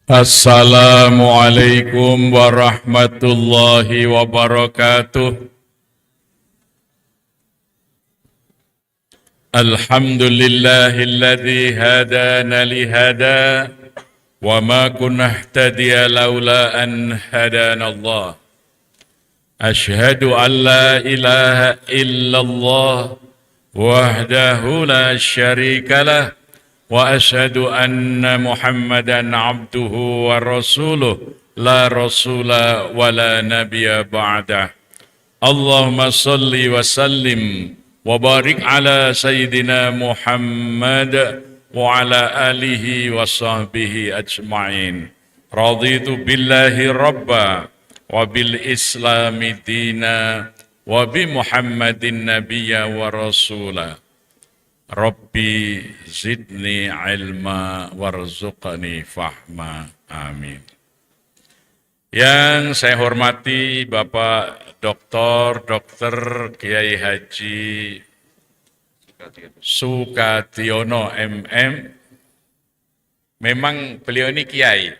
Assalamualaikum warahmatullahi wabarakatuh. Alhamdulillahilladzi hadana lihada wa ma kunna nahtadiya laula an hadana Allah. Ashhadu an la ilaha illallah wahdahu la syarika lah wa asyhadu anna Muhammadan abduhu wa rasuluh la rasula wa la nabiyya ba'dah. Allahumma salli wa sallim wa barik ala sayyidina Muhammad wa ala alihi wa sahbihi ajma'in. Raditu billahi rabba wa bil islami dina wa bi Muhammadin nabiyya wa rasula. Rabbi zidni ilma warzuqni fahma. Amin. Yang saya hormati Bapak Dr. Kiai Haji Sukationo MM. Memang beliau ini kiai.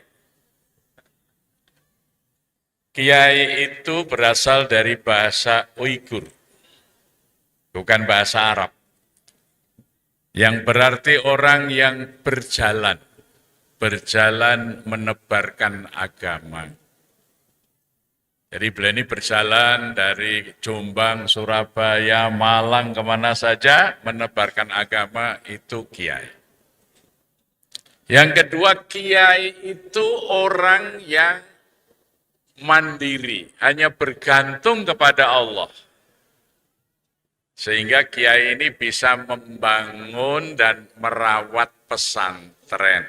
Kiai itu berasal dari bahasa Uighur, bukan bahasa Arab. Yang berarti orang yang berjalan menebarkan agama. Jadi beliau ini berjalan dari Jombang, Surabaya, Malang, kemana saja menebarkan agama, itu kiai. Yang kedua, kiai itu orang yang mandiri, hanya bergantung kepada Allah. Sehingga kiai ini bisa membangun dan merawat pesantren.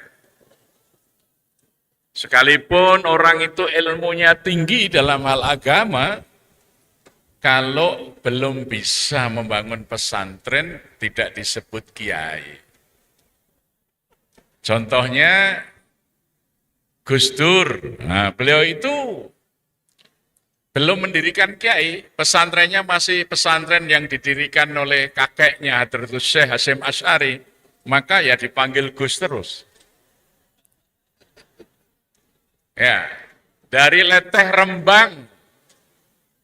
Sekalipun orang itu ilmunya tinggi dalam hal agama, kalau belum bisa membangun pesantren, tidak disebut kiai. Contohnya Gus Dur, beliau itu belum mendirikan kiai, pesantrennya masih pesantren yang didirikan oleh kakeknya Hadratus Syekh Hasyim Asy'ari, maka ya dipanggil Gus terus. Ya, dari Leteh Rembang,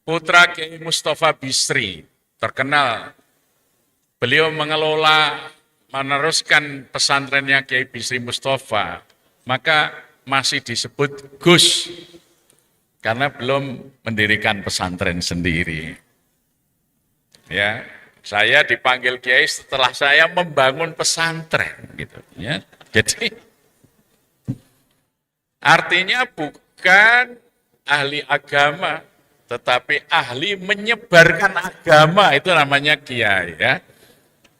putra Kiai Mustafa Bisri, terkenal. Beliau meneruskan pesantrennya Kiai Bisri Mustafa, maka masih disebut Gus, karena belum mendirikan pesantren sendiri. Ya, saya dipanggil kiai setelah saya membangun pesantren, gitu. Ya, jadi artinya bukan ahli agama, tetapi ahli menyebarkan agama, itu namanya kiai. Ya,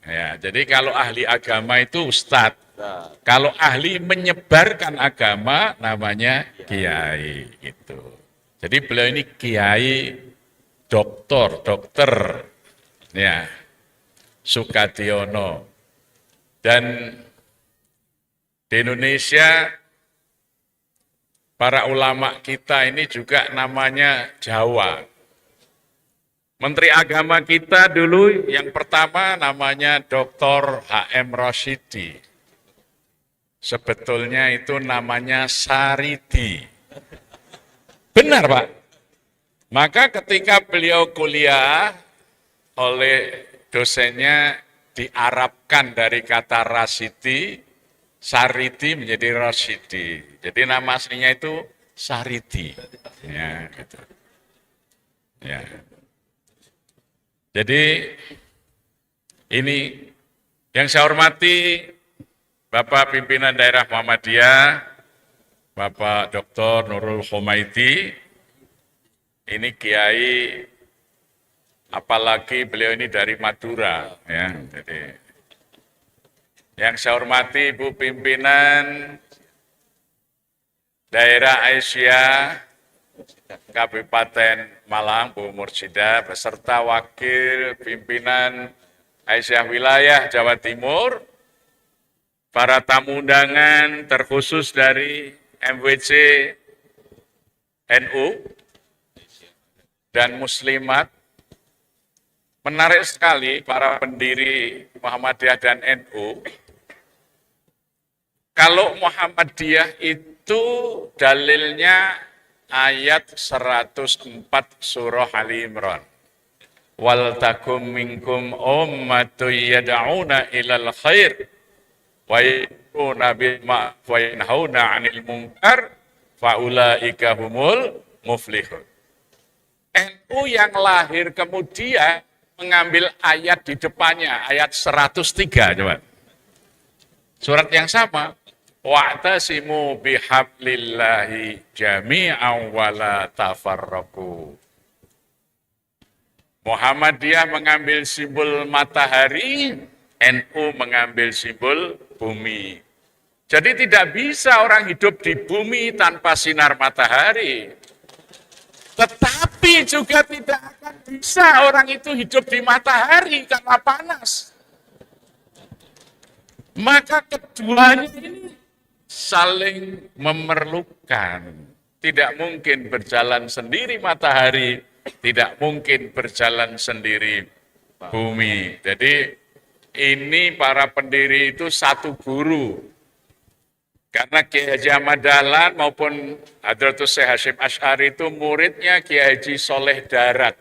ya. Jadi kalau ahli agama itu ustadz, kalau ahli menyebarkan agama namanya kiai, gitu. Jadi beliau ini kiai dokter ya, Sukationo. Dan di Indonesia para ulama kita ini juga namanya Jawa. Menteri Agama kita dulu yang pertama namanya Dr. H.M. Rosyidi. Sebetulnya itu namanya Saridi. Benar, Pak. Maka ketika beliau kuliah, oleh dosennya diarabkan dari kata Rasidi, Saridi menjadi Rosyidi. Jadi nama aslinya itu Saridi. Ya, gitu. Ya. Jadi ini yang saya hormati Bapak Pimpinan Daerah Muhammadiyah, Bapak Dr. Nurul Khomaiti, ini kiai, apalagi beliau ini dari Madura, ya. Jadi, yang saya hormati Ibu Pimpinan Daerah Aisyah Kabupaten Malang, Bu Mursyida, beserta Wakil Pimpinan Aisyah Wilayah Jawa Timur, para tamu undangan terkhusus dari MWC NU dan Muslimat. Menarik sekali para pendiri Muhammadiyah dan NU. Kalau Muhammadiyah itu itu dalilnya ayat 104 surah Ali Imran. Wal takum minkum ummatun yad'una ilal khair wa ya'muruna bil ma'ruf wa yanhauna 'anil munkar fa ulaika humul muflihun. NU yang lahir kemudian mengambil ayat di depannya, ayat 103 coba. Surat yang sama. Wa'tasimu bihablillahi jami'an wa la tafarraqu. Muhammadiyah mengambil simbol matahari, NU mengambil simbol bumi. Jadi tidak bisa orang hidup di bumi tanpa sinar matahari. Tetapi juga tidak akan bisa orang itu hidup di matahari karena panas. Maka keduanya ini saling memerlukan. Tidak mungkin berjalan sendiri matahari, tidak mungkin berjalan sendiri bumi. Jadi ini para pendiri itu satu guru. Karena Kiai Haji Ahmad Dahlan maupun Hadratus Syekh Hasyim Asy'ari itu muridnya Kiai Haji Soleh Darat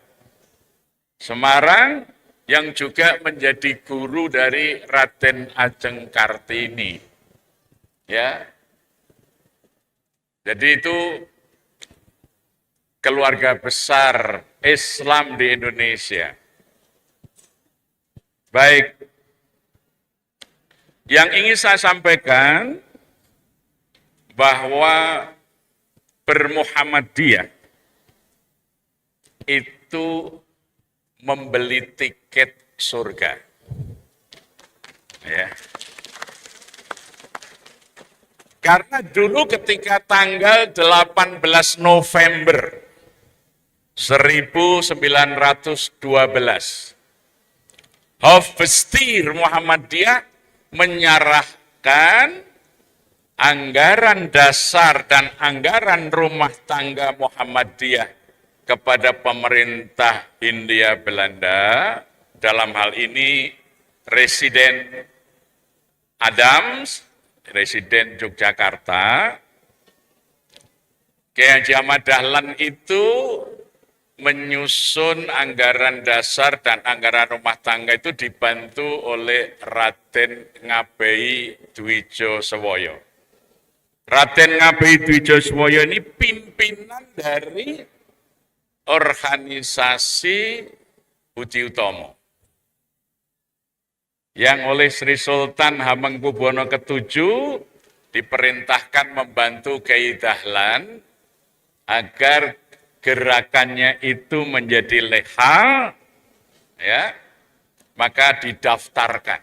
Semarang, yang juga menjadi guru dari Raden Ajeng Kartini. Ya. Jadi itu keluarga besar Islam di Indonesia. Baik. Yang ingin saya sampaikan bahwa bermuhammadiyah itu membeli tiket surga. Ya. Karena dulu ketika tanggal 18 November 1912, Hofstir Muhammadiyah menyerahkan anggaran dasar dan anggaran rumah tangga Muhammadiyah kepada pemerintah Hindia Belanda, dalam hal ini Residen Adams, Residen Yogyakarta. Kiai Haji Ahmad Dahlan itu menyusun anggaran dasar dan anggaran rumah tangga itu dibantu oleh Raden Ngabei Dwijosowoyo. Raden Ngabei Dwijosowoyo ini pimpinan dari organisasi Budi Utomo yang oleh Sri Sultan Hamengkubuwono ke-7 diperintahkan membantu Kiai Dahlan agar gerakannya itu menjadi legal, ya, maka didaftarkan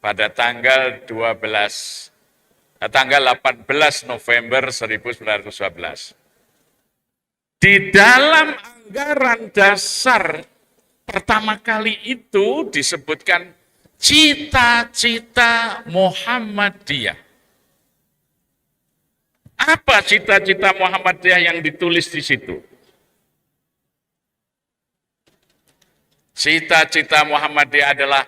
pada tanggal 18 November 1912. Di dalam anggaran dasar pertama kali itu disebutkan cita-cita Muhammadiyah. Apa cita-cita Muhammadiyah yang ditulis di situ? Cita-cita Muhammadiyah adalah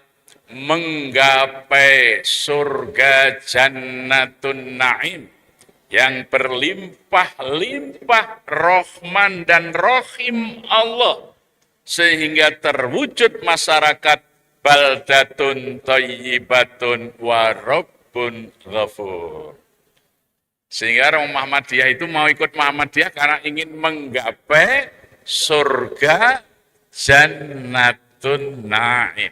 menggapai surga Jannatun Naim yang berlimpah-limpah rahman dan rahim Allah, sehingga terwujud masyarakat baldatun thayyibatun wa rabbun ghafur. Sehingga orang Muhammadiyah itu mau ikut Muhammadiyah karena ingin menggapai surga Jannatun Naim.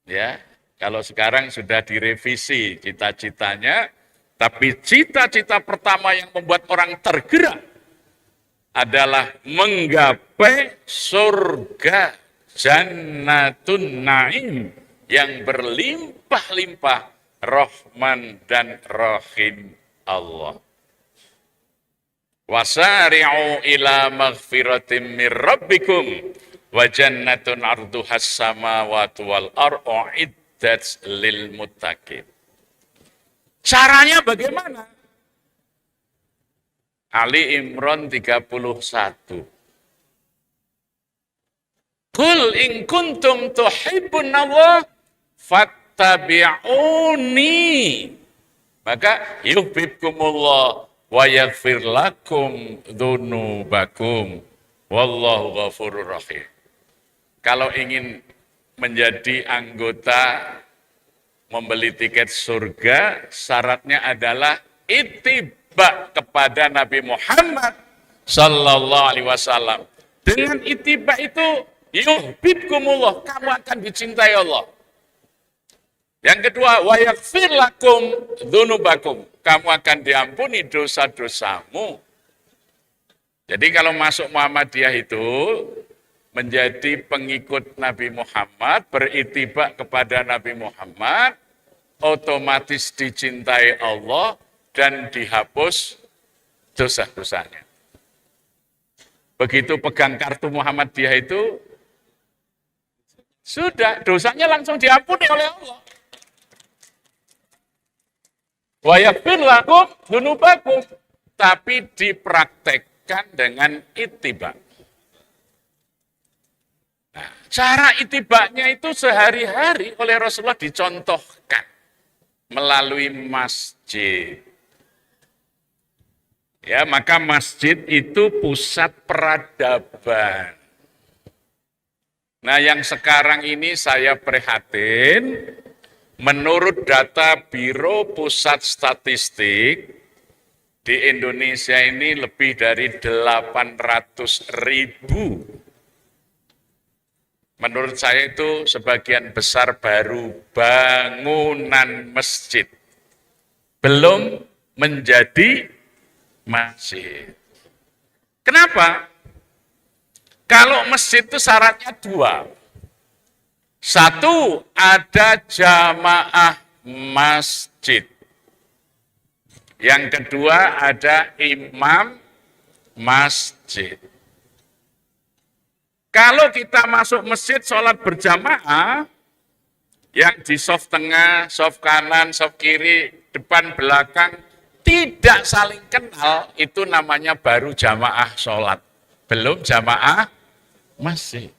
Ya, kalau sekarang sudah direvisi cita-citanya, tapi cita-cita pertama yang membuat orang tergerak adalah menggapai surga Jannatun Naim yang berlimpah-limpah rahman dan rahim Allah. Wasari'u ila maghfiratin mir rabbikum wa jannatun arduhas samawati wal ardu iddat lil muttaqin. Caranya bagaimana? Ali Imran 31. Qul in kuntum tuhibbunallah fattabi'uni. Maka yuhibbukumullah wa yaghfir lakum dzunubakum wallahu ghafurur rahim. Kalau ingin menjadi anggota membeli tiket surga, syaratnya adalah ittiba kepada Nabi Muhammad sallallahu alaihi wasallam. Dengan ittiba itu yuhibbukumullah, kamu akan dicintai Allah. Yang kedua, wa yaghfir lakum dzunubakum, kamu akan diampuni dosa-dosamu. Jadi kalau masuk Muhammadiyah itu menjadi pengikut Nabi Muhammad, beritibak kepada Nabi Muhammad, otomatis dicintai Allah dan dihapus dosa-dosanya. Begitu pegang kartu Muhammadiyah itu, sudah dosanya langsung diampuni oleh Allah. Wa yaghfir lakum dzunubakum, tapi dipraktekkan dengan ittiba. Nah, cara itibanya itu sehari-hari oleh Rasulullah dicontohkan melalui masjid. Ya, maka masjid itu pusat peradaban. Nah, yang sekarang ini saya prihatin, menurut data Biro Pusat Statistik, di Indonesia ini lebih dari 800.000. Menurut saya itu sebagian besar baru bangunan masjid. Belum menjadi masjid. Kenapa? Kalau masjid itu syaratnya dua. Satu, ada jamaah masjid. Yang kedua, ada imam masjid. Kalau kita masuk masjid sholat berjamaah, yang di soft tengah, soft kanan, soft kiri, depan, belakang, tidak saling kenal, itu namanya baru jamaah sholat. Belum jamaah masjid.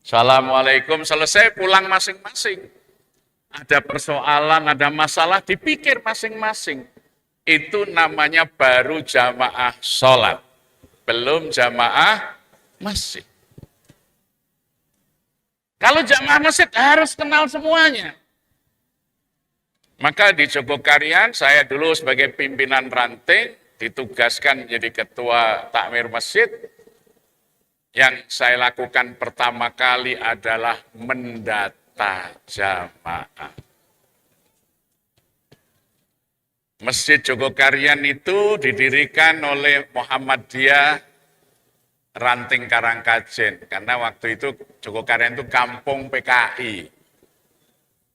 Assalamualaikum, selesai pulang masing-masing. Ada persoalan, ada masalah, dipikir masing-masing. Itu namanya baru jamaah sholat. Belum jamaah masjid. Kalau jamaah masjid harus kenal semuanya. Maka di Jogokarian, saya dulu sebagai pimpinan ranting, ditugaskan menjadi ketua takmir masjid. Yang saya lakukan pertama kali adalah mendata jamaah. Masjid Jogokarian itu didirikan oleh Muhammadiyah Ranting Karangkajen, karena waktu itu Jogokarian itu kampung PKI,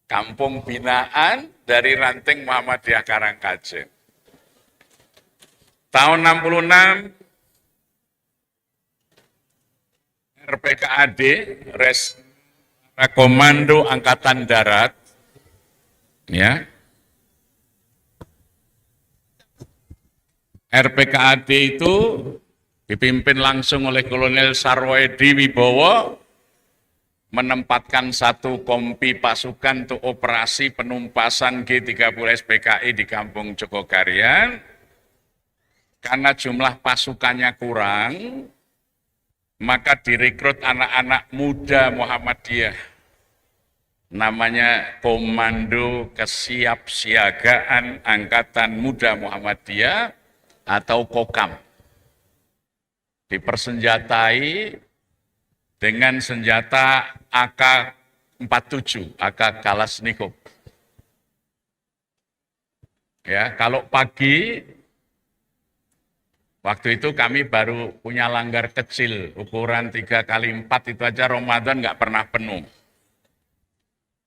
kampung binaan dari Ranting Muhammadiyah Karangkajen. Tahun 66, RPKAD, Komando Angkatan Darat, ya, RPKAD itu dipimpin langsung oleh Kolonel Sarwoedi Wibowo, menempatkan satu kompi pasukan untuk operasi penumpasan G30 SPKI di kampung Jogokarian. Karena jumlah pasukannya kurang, maka direkrut anak-anak muda Muhammadiyah. Namanya Komando Kesiapsiagaan Angkatan Muda Muhammadiyah atau Kokam. Dipersenjatai dengan senjata AK-47, AK Kalashnikov. Ya, kalau pagi, waktu itu kami baru punya langgar kecil, ukuran 3x4 itu aja Ramadan nggak pernah penuh.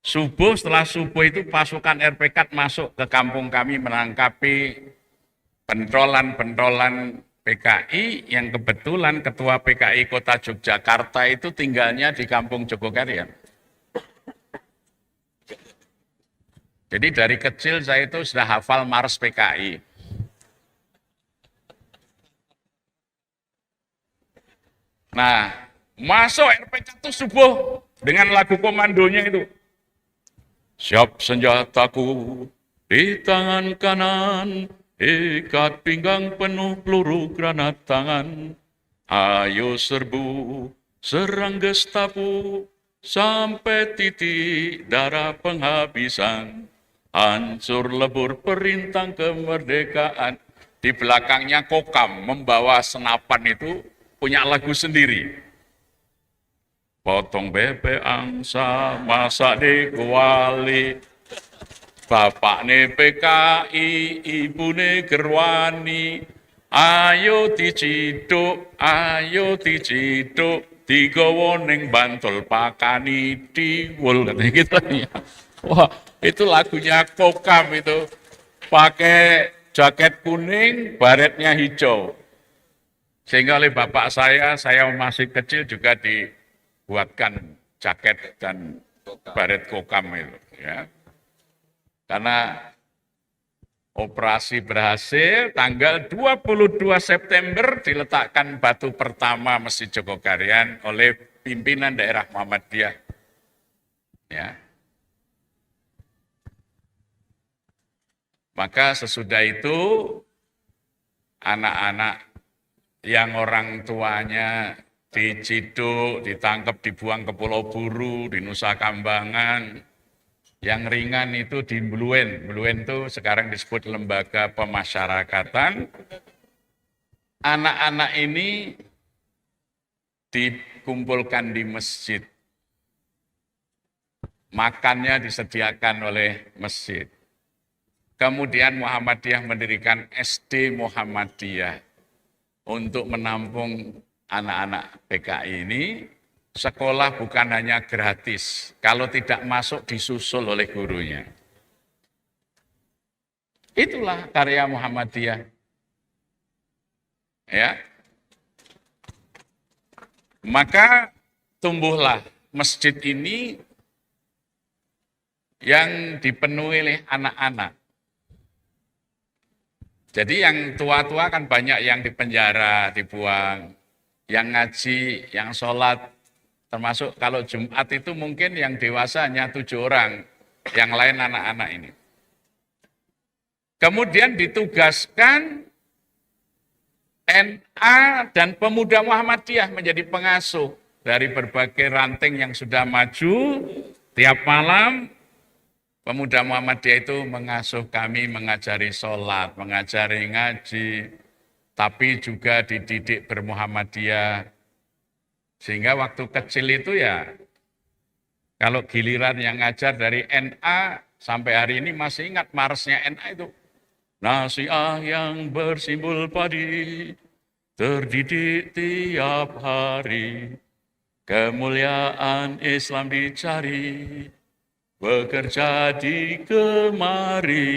Subuh, setelah subuh itu pasukan RPK masuk ke kampung kami menangkapi pentolan-pentolan PKI yang kebetulan ketua PKI Kota Yogyakarta itu tinggalnya di kampung Jogokarian. Jadi dari kecil saya itu sudah hafal Mars PKI. Nah, masuk RPK itu subuh dengan lagu komandonya itu. Siap senjataku, Di tangan kanan, ikat pinggang penuh peluru granat tangan. Ayo serbu, serang Gestapo, sampai titik darah penghabisan. Hancur lebur perintang kemerdekaan. Di belakangnya Kokam membawa senapan itu punya lagu sendiri. Potong bebek angsa, masak di kuali. Bapak ne PKI, ibu ne Gerwani, ayo diciduk, digawa ning Bantul pakani diwul, katanya gitu ya. Wah, itu lagunya Kokam itu, pakai jaket kuning, baretnya hijau. Sehingga oleh bapak saya masih kecil juga dibuatkan jaket dan baret Kokam itu, ya. Karena operasi berhasil, tanggal 22 September diletakkan batu pertama Masjid Jogokarian oleh pimpinan daerah Muhammadiyah. Ya. Maka sesudah itu anak-anak yang orang tuanya diciduk, ditangkap, dibuang ke Pulau Buru, di Nusa Kambangan. Yang ringan itu di Bluen. Bluen itu sekarang disebut lembaga pemasyarakatan. Anak-anak ini dikumpulkan di masjid. Makannya disediakan oleh masjid. Kemudian Muhammadiyah mendirikan SD Muhammadiyah untuk menampung anak-anak PKI ini. Sekolah bukan hanya gratis, kalau tidak masuk disusul oleh gurunya. Itulah karya Muhammadiyah. Ya. Maka tumbuhlah masjid ini yang dipenuhi oleh anak-anak. Jadi yang tua-tua kan banyak yang dipenjara, dibuang. Yang ngaji, yang sholat, termasuk kalau Jumat itu mungkin yang dewasa hanya 7 orang, yang lain anak-anak ini. Kemudian ditugaskan NA dan pemuda Muhammadiyah menjadi pengasuh dari berbagai ranting yang sudah maju. Tiap malam pemuda Muhammadiyah itu mengasuh kami, mengajari sholat, mengajari ngaji, tapi juga dididik bermuhammadiyah. Sehingga waktu kecil itu ya, kalau giliran yang ngajar dari NA, sampai hari ini masih ingat marsnya NA itu. Nasiah yang bersimbol padi, terdidik tiap hari, kemuliaan Islam dicari, bekerja di kemari.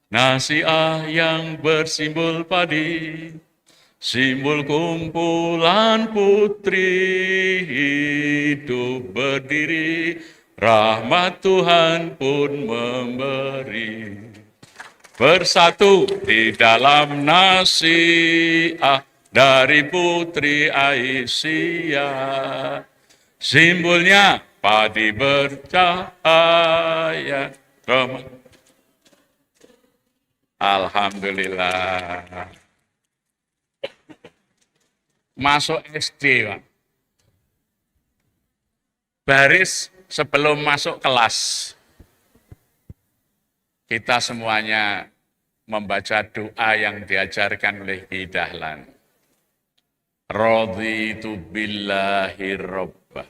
Nasiah yang bersimbol padi, simbol kumpulan putri, hidup berdiri, rahmat Tuhan pun memberi. Bersatu di dalam nasiah dari putri Aisyah. Simbolnya padi bercahaya. Alhamdulillah. Masuk SD, Pak. Baris sebelum masuk kelas, kita semuanya membaca doa yang diajarkan oleh Ki Dahlan. Raditu billahi robba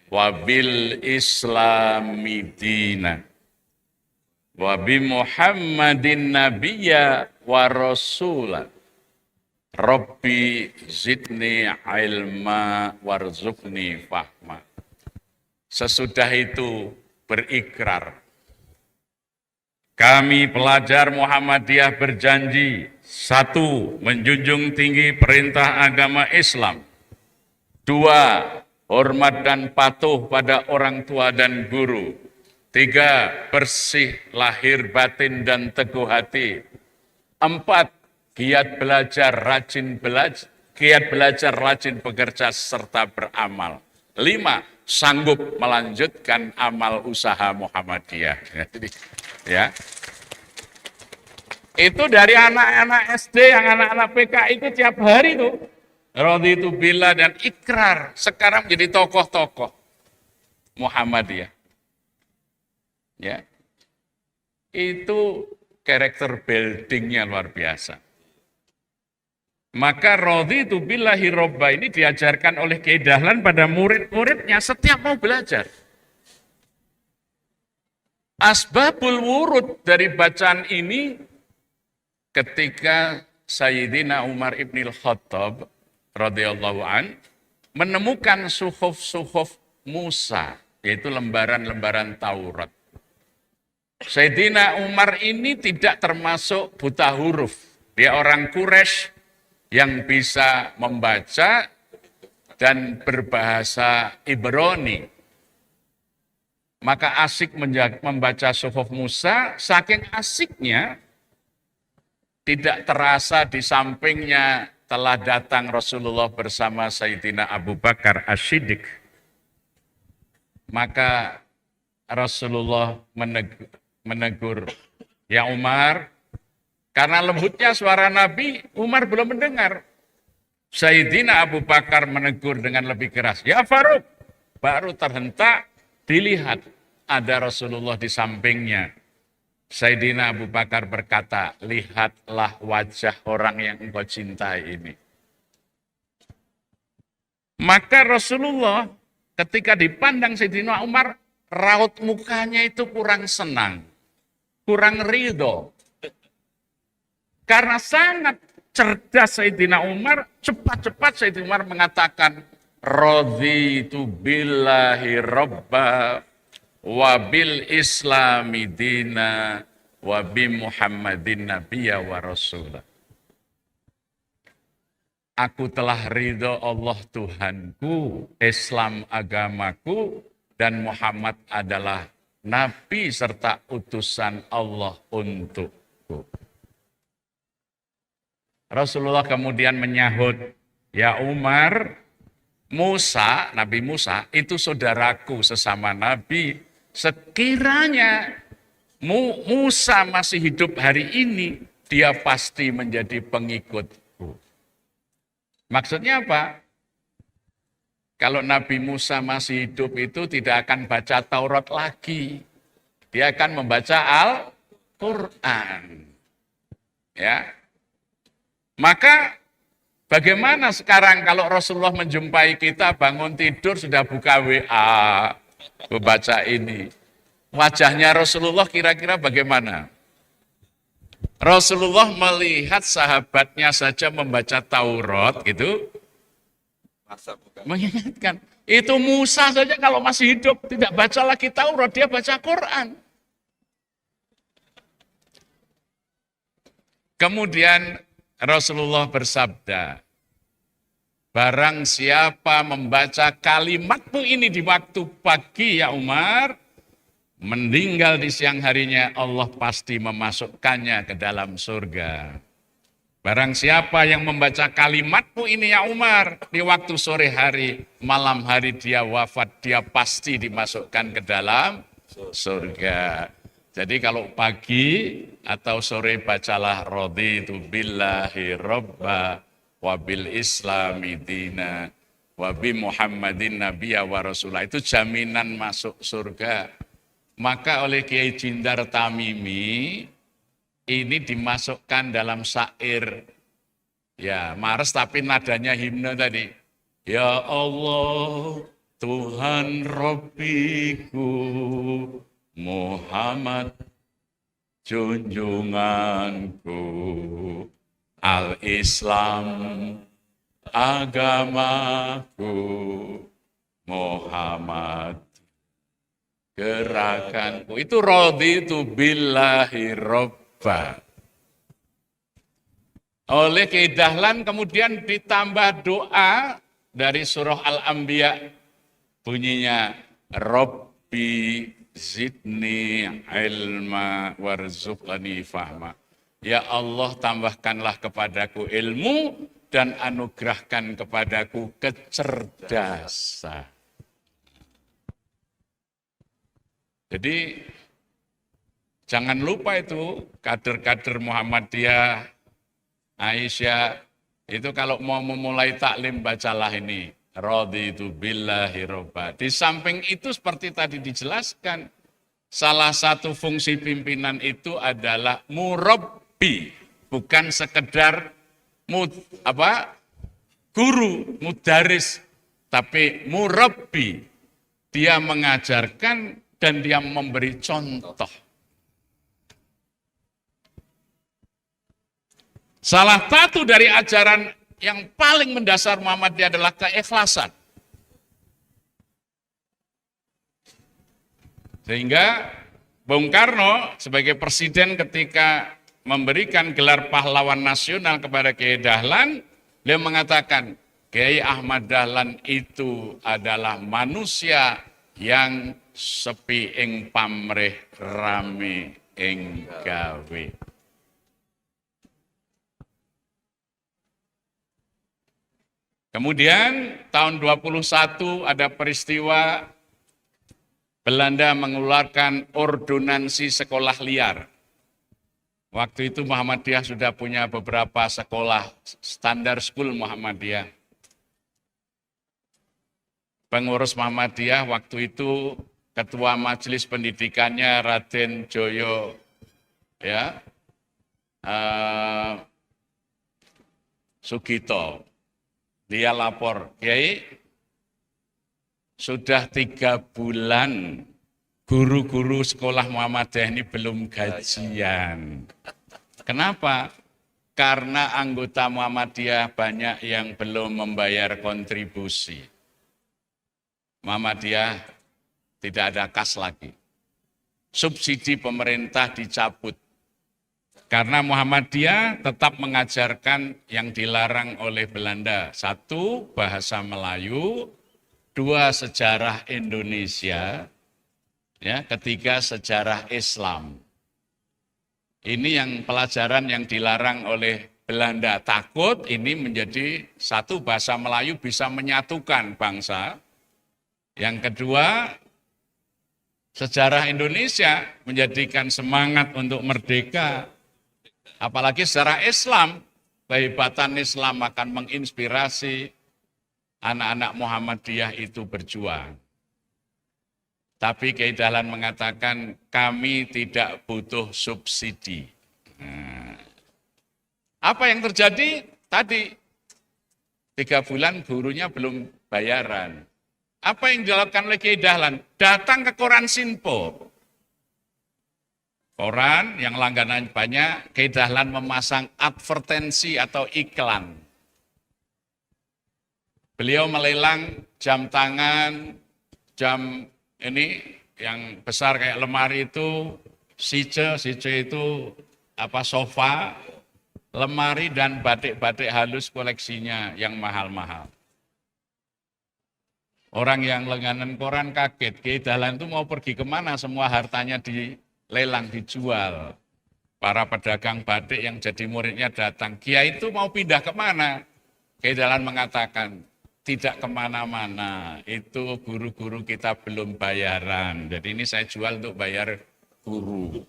wa bil islami dina wa bi Muhammadin nabiyya wa rasulan. Rabbi zidni ilma warzuqni fahma. Sesudah itu berikrar. Kami pelajar Muhammadiyah berjanji, 1. Menjunjung tinggi perintah agama Islam. 2. Hormat dan patuh pada orang tua dan guru. 3. Bersih lahir batin dan teguh hati. 4. Giat belajar, rajin bekerja serta beramal. 5, sanggup melanjutkan amal usaha Muhammadiyah. Jadi, ya. Itu dari anak-anak SD, yang anak-anak PK itu tiap hari tuh. Raditu billah dan ikrar. Sekarang jadi tokoh-tokoh Muhammadiyah. Ya. Itu karakter buildingnya luar biasa. Maka raditu billahi robba ini diajarkan oleh Kiai Dahlan pada murid-muridnya setiap mau belajar. Asbabul wurud dari bacaan ini ketika Sayyidina Umar ibn al-Khattab radhiyallahu an menemukan suhuf-suhuf Musa, yaitu lembaran-lembaran Taurat. Sayyidina Umar ini tidak termasuk buta huruf. Dia orang Quraisy yang bisa membaca dan berbahasa Ibrani. Maka asik membaca suhuf Musa, saking asiknya tidak terasa di sampingnya telah datang Rasulullah bersama Sayyidina Abu Bakar As-Siddiq. Maka Rasulullah menegur, ya Umar, karena lembutnya suara Nabi, Umar belum mendengar. Sayyidina Abu Bakar menegur dengan lebih keras, ya Faruq, baru terhentak, dilihat ada Rasulullah di sampingnya. Sayyidina Abu Bakar berkata, lihatlah wajah orang yang engkau cintai ini. Maka Rasulullah ketika dipandang Sayyidina Umar, raut mukanya itu kurang senang, kurang ridho. Karena sangat cerdas Sayyidina Umar, cepat-cepat Sayyidina Umar mengatakan, raditu billahi robba, wabil islami dina, wabi muhammadin nabiyya wa rasulah. Aku telah ridho Allah Tuhanku, Islam agamaku, dan Muhammad adalah nabi serta utusan Allah untukku. Rasulullah kemudian menyahut, ya Umar, Musa, Nabi Musa itu saudaraku sesama nabi. Sekiranya Musa masih hidup hari ini, dia pasti menjadi pengikutku. Maksudnya apa? Kalau Nabi Musa masih hidup itu tidak akan baca Taurat lagi. Dia akan membaca Al-Quran. Ya. Maka bagaimana sekarang kalau Rasulullah menjumpai kita bangun tidur sudah buka WA, membaca ini. Wajahnya Rasulullah kira-kira bagaimana? Rasulullah melihat sahabatnya saja membaca Taurat gitu. Mengingatkan. Itu Musa saja kalau masih hidup tidak baca lagi Taurat, dia baca Quran. Kemudian Rasulullah bersabda, barang siapa membaca kalimatmu ini di waktu pagi ya Umar, meninggal di siang harinya, Allah pasti memasukkannya ke dalam surga. Barang siapa yang membaca kalimatmu ini ya Umar, di waktu sore hari, malam hari dia wafat, dia pasti dimasukkan ke dalam surga. Jadi kalau pagi atau sore bacalah raditu billahi robba, wabil islami dina, wabi muhammadin nabiyya wa rasulah. Itu jaminan masuk surga. Maka oleh Kiai Jindar Tamimi ini dimasukkan dalam syair, ya Mars tapi nadanya himne tadi. Ya Allah Tuhan Rabbiku, Muhammad junjunganku, Al-Islam agamaku, Muhammad gerakanku. Itu raditu billahi robba. Oleh Kiai Dahlan kemudian ditambah doa dari surah Al-Anbiya, bunyinya Rabbi zidni ilma warzuqni fahma. Ya Allah, tambahkanlah kepadaku ilmu dan anugerahkan kepadaku kecerdasan. Jadi jangan lupa itu kader-kader Muhammadiyah, Aisyah, itu kalau mau memulai taklim bacalah ini. Raditu billahi robba. Di samping itu seperti tadi dijelaskan, salah satu fungsi pimpinan itu adalah murabbi, bukan sekedar guru, mudaris, tapi murabbi. Dia mengajarkan dan dia memberi contoh. Salah satu dari ajaran yang paling mendasar Muhammadiyah adalah keikhlasan. Sehingga Bung Karno sebagai presiden ketika memberikan gelar pahlawan nasional kepada Kiai Dahlan, beliau mengatakan, Kiai Ahmad Dahlan itu adalah manusia yang sepi ing pamrih rame ing gawe. Kemudian tahun 21 ada peristiwa Belanda mengeluarkan ordonansi sekolah liar. Waktu itu Muhammadiyah sudah punya beberapa sekolah, standar school Muhammadiyah. Pengurus Muhammadiyah waktu itu Ketua Majelis Pendidikannya Raden Joyo, Sugito. Dia lapor, Kiai, sudah 3 bulan guru-guru sekolah Muhammadiyah ini belum gajian. Kenapa? Karena anggota Muhammadiyah banyak yang belum membayar kontribusi. Muhammadiyah tidak ada kas lagi. Subsidi pemerintah dicabut. Karena Muhammadiyah tetap mengajarkan yang dilarang oleh Belanda. 1, bahasa Melayu. 2, sejarah Indonesia. 3, sejarah Islam. Ini yang pelajaran yang dilarang oleh Belanda. Takut ini menjadi 1, bahasa Melayu bisa menyatukan bangsa. Yang kedua, sejarah Indonesia menjadikan semangat untuk merdeka. Apalagi secara Islam, kehebatan Islam akan menginspirasi anak-anak Muhammadiyah itu berjuang. Tapi Kiai Dahlan mengatakan, kami tidak butuh subsidi. Apa yang terjadi? Tadi, 3 bulan gurunya belum bayaran. Apa yang dilakukan oleh Kiai Dahlan? Datang ke koran Sinpo. Koran yang langganan banyak, Kiai Dahlan memasang advertensi atau iklan. Beliau melelang jam tangan, jam ini yang besar kayak lemari itu, sice itu sofa, lemari dan batik-batik halus koleksinya yang mahal-mahal. Orang yang langganan koran kaget, Kiai Dahlan itu mau pergi kemana, semua hartanya dilelang, dijual. Para pedagang batik yang jadi muridnya datang, Kiai itu mau pindah kemana? Kiai Dahlan mengatakan, tidak kemana-mana, itu guru-guru kita belum bayaran. Jadi ini saya jual untuk bayar guru.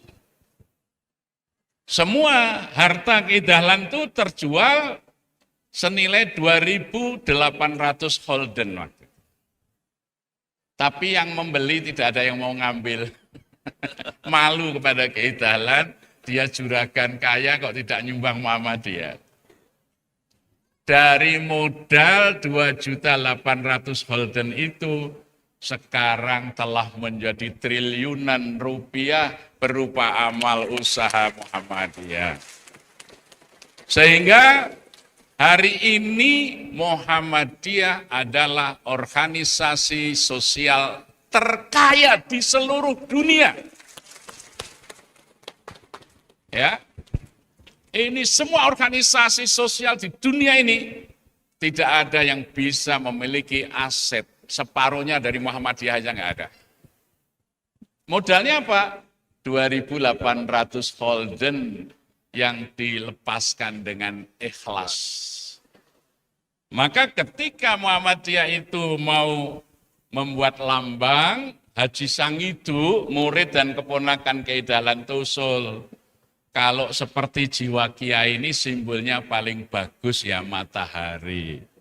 Semua harta Kiai Dahlan itu terjual senilai 2.800 holden waktu. Tapi yang membeli tidak ada yang mau ngambil. Malu kepada Kiai Dahlan, dia juragan kaya kok tidak nyumbang Muhammadiyah. Dari modal 2.800 holden itu, sekarang telah menjadi triliunan rupiah berupa amal usaha Muhammadiyah. Sehingga hari ini Muhammadiyah adalah organisasi sosial terkaya di seluruh dunia. Ya. Ini semua organisasi sosial di dunia ini tidak ada yang bisa memiliki aset separuhnya dari Muhammadiyah aja nggak ada. Modalnya apa? 2.800 holden yang dilepaskan dengan ikhlas. Maka ketika Muhammadiyah itu mau membuat lambang, Haji Sangidu, murid dan keponakan Kiai Dahlan Tusul. Kalau seperti jiwa kiai ini simbolnya paling bagus ya matahari.